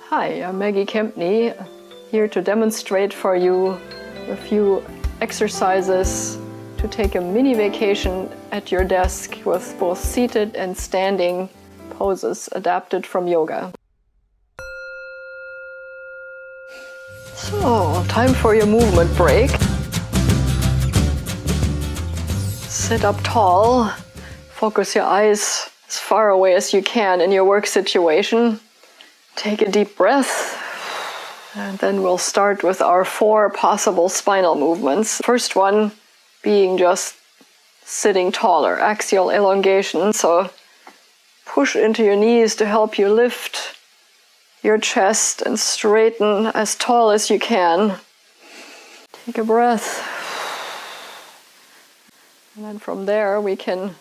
Hi, I'm Maggie Kempney, here to demonstrate for you a few exercises to take a mini vacation at your desk with both seated and standing poses adapted from yoga. So, time for your movement break. Sit up tall, focus your eyes as far away as you can in your work situation. Take a deep breath, and then we'll start with our 4 possible spinal movements. First one being just sitting taller, axial elongation. So push into your knees to help you lift your chest and straighten as tall as you can. Take a breath. And then from there we can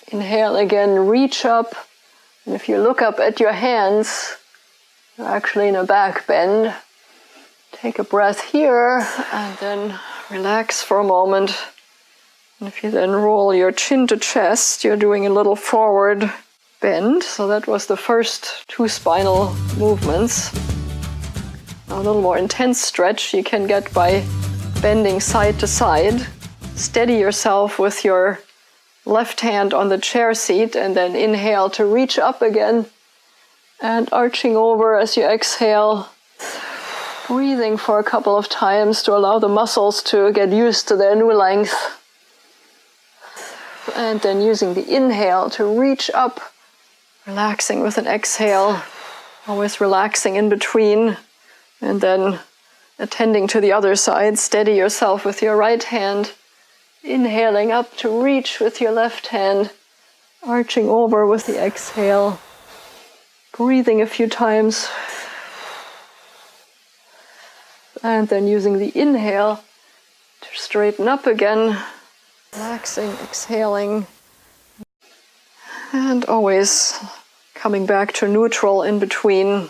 inhale again, reach up. And if you look up at your hands, you're actually in a back bend. Take a breath here and then relax for a moment. And if you then roll your chin to chest, you're doing a little forward bend. So that was the first 2 spinal movements. Now a little more intense stretch you can get by bending side to side. Steady yourself with your left hand on the chair seat and then inhale to reach up again and arching over as you exhale. Breathing for a couple of times to allow the muscles to get used to their new length. And then using the inhale to reach up, relaxing with an exhale, always relaxing in between, and then attending to the other side. Steady yourself with your right hand. Inhaling up to reach with your left hand, arching over with the exhale, breathing a few times, and then using the inhale to straighten up again, relaxing, exhaling, and always coming back to neutral in between.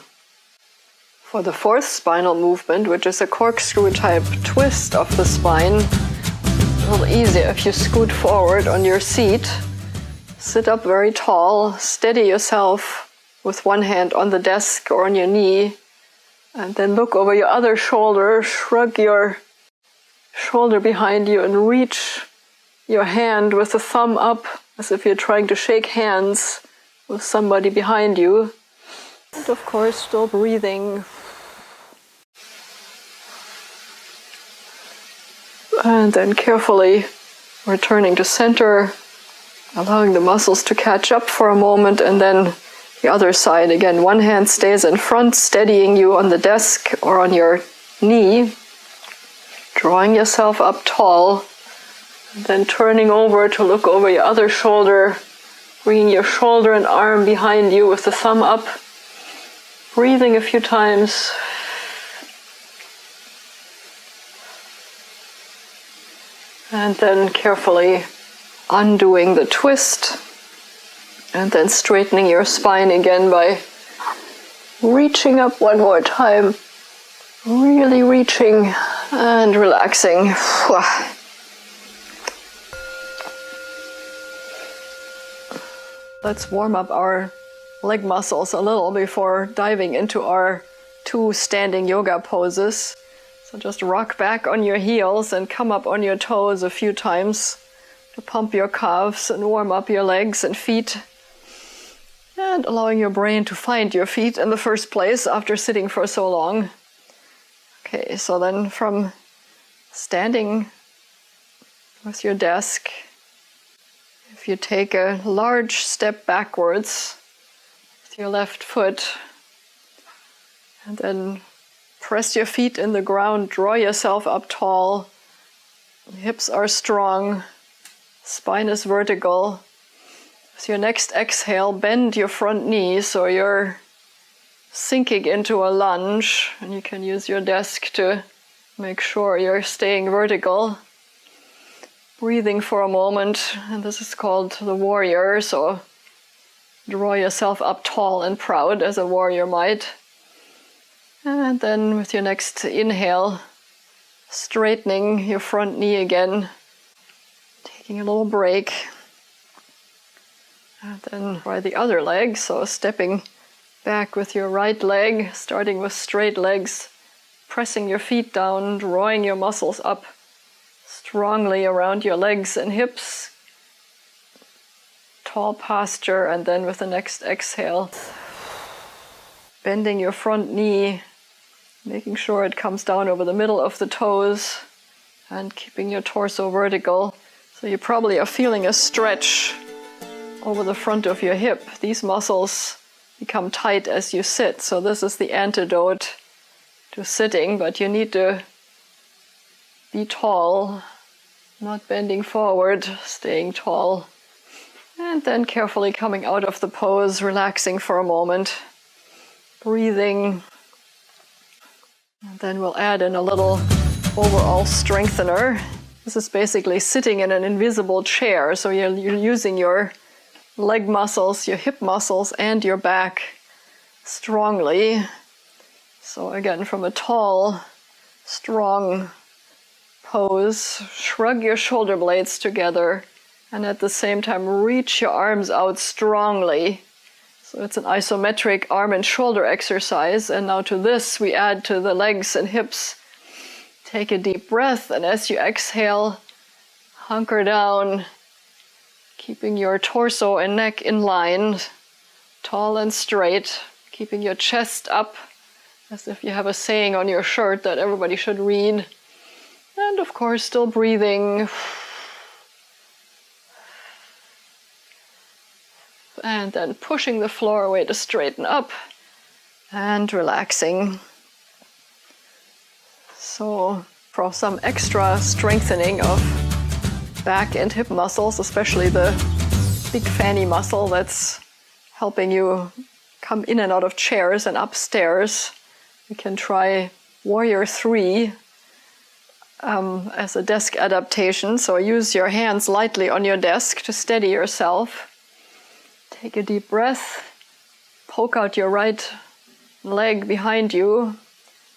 For the 4th spinal movement, which is a corkscrew type twist of the spine, a little easier if you scoot forward on your seat. Sit up very tall, steady yourself with one hand on the desk or on your knee, and then look over your other shoulder, shrug your shoulder behind you and reach your hand with the thumb up as if you're trying to shake hands with somebody behind you. And of course, still breathing. And then carefully returning to center, allowing the muscles to catch up for a moment, and then the other side. Again, one hand stays in front, steadying you on the desk or on your knee, drawing yourself up tall, and then turning over to look over your other shoulder, bringing your shoulder and arm behind you with the thumb up, breathing a few times. And then carefully undoing the twist and then straightening your spine again by reaching up one more time, really reaching and relaxing. Let's warm up our leg muscles a little before diving into our 2 standing yoga poses. So just rock back on your heels and come up on your toes a few times to pump your calves and warm up your legs and feet. And allowing your brain to find your feet in the first place after sitting for so long. Okay, so then from standing with your desk, if you take a large step backwards with your left foot, and then press your feet in the ground, draw yourself up tall. Hips are strong, spine is vertical. With your next exhale, bend your front knee so you're sinking into a lunge, and you can use your desk to make sure you're staying vertical. Breathing for a moment, and this is called the warrior, so draw yourself up tall and proud as a warrior might. And then with your next inhale, straightening your front knee again, taking a little break. And then try the other leg, so stepping Back with your right leg, starting with straight legs, pressing your feet down, drawing your muscles up strongly around your legs and hips. Tall posture, and then with the next exhale, bending your front knee, making sure it comes down over the middle of the toes, and keeping your torso vertical. So you probably are feeling a stretch over the front of your hip. These muscles become tight as you sit, so this is the antidote to sitting, but you need to be tall, not bending forward, staying tall. And then carefully coming out of the pose, relaxing for a moment, breathing. And then we'll add in a little overall strengthener. This is basically sitting in an invisible chair, so you're using your leg muscles, your hip muscles, and your back strongly. So again, from a tall, strong pose, shrug your shoulder blades together, and at the same time reach your arms out strongly. So it's an isometric arm and shoulder exercise. And now to this we add to the legs and hips. Take a deep breath, and as you exhale, hunker down, keeping your torso and neck in line, tall and straight, keeping your chest up as if you have a saying on your shirt that everybody should read. And of course, still breathing. And then pushing the floor away to straighten up and relaxing. So for some extra strengthening of back and hip muscles, especially the big fanny muscle that's helping you come in and out of chairs and upstairs, you can try Warrior 3 as a desk adaptation. So use your hands lightly on your desk to steady yourself. Take a deep breath, poke out your right leg behind you,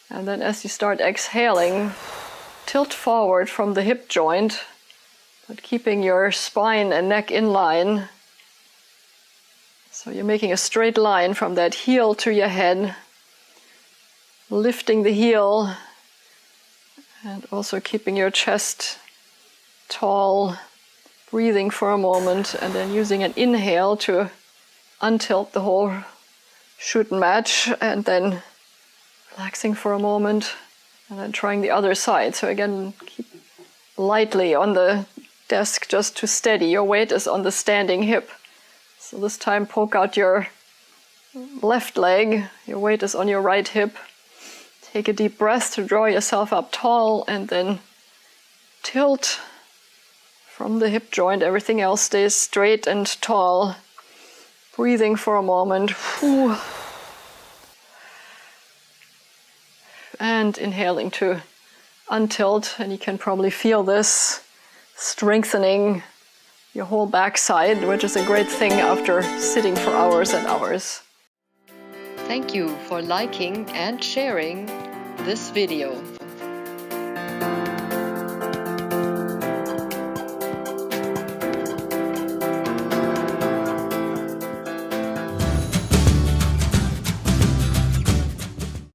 and then as you start exhaling, tilt forward from the hip joint, but keeping your spine and neck in line. So you're making a straight line from that heel to your head, lifting the heel, and also keeping your chest tall, breathing for a moment, and then using an inhale to untilt the whole shoot and match, and then relaxing for a moment, and then trying the other side. So again, keep lightly on the desk just to steady. Your weight is on the standing hip. So this time poke out your left leg, your weight is on your right hip. Take a deep breath to draw yourself up tall, and then tilt from the hip joint. Everything else stays straight and tall. Breathing for a moment. And inhaling to untilt. And you can probably feel this strengthening your whole backside, which is a great thing after sitting for hours and hours. Thank you for liking and sharing this video.